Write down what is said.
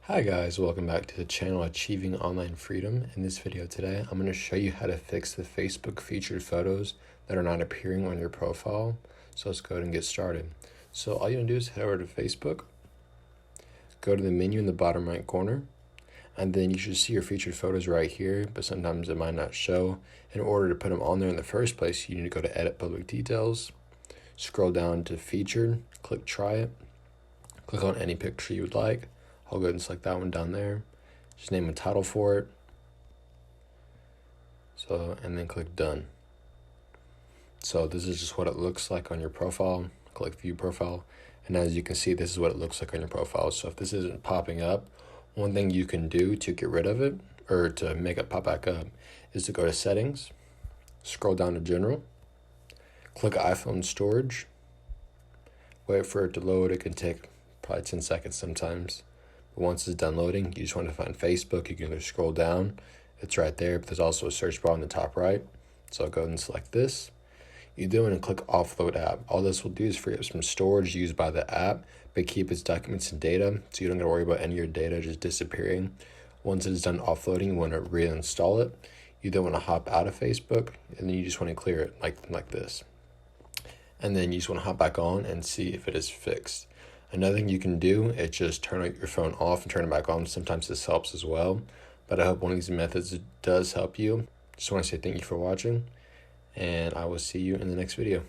Hi guys, welcome back to the channel Achieving Online Freedom. In this video today, I'm going to show you how to fix the Facebook featured photos that are not appearing on your profile. So let's go ahead and get started. So all you want to do is head over to Facebook, go to the menu in the bottom right corner, and then you should see your featured photos right here, but sometimes it might not show. In order to put them on there in the first place, you need to go to Edit Public Details, scroll down to Featured, click Try It, click on any picture you would like. I'll go ahead and select that one down there. Just name a title for it. And then click Done. So this is just what it looks like on your profile. Click View Profile. And as you can see, this is what it looks like on your profile. So if this isn't popping up, one thing you can do to get rid of it, or to make it pop back up, is to go to Settings, scroll down to General, click iPhone Storage, wait for it to load. It can take probably 10 seconds sometimes. Once it's done loading, you just want to find Facebook. You can either scroll down, it's right there, but there's also a search bar on the top right. So I'll go ahead and select this. You do want to click Offload App. All this will do is free up some storage used by the app, but keep its documents and data, so you don't got to worry about any of your data just disappearing. Once it is done offloading, you want to reinstall it. You then want to hop out of Facebook, and then you just want to clear it like this. And then you just want to hop back on and see if it is fixed. Another thing you can do is just turn your phone off and turn it back on. Sometimes this helps as well, but I hope one of these methods does help you. Just want to say thank you for watching, and I will see you in the next video.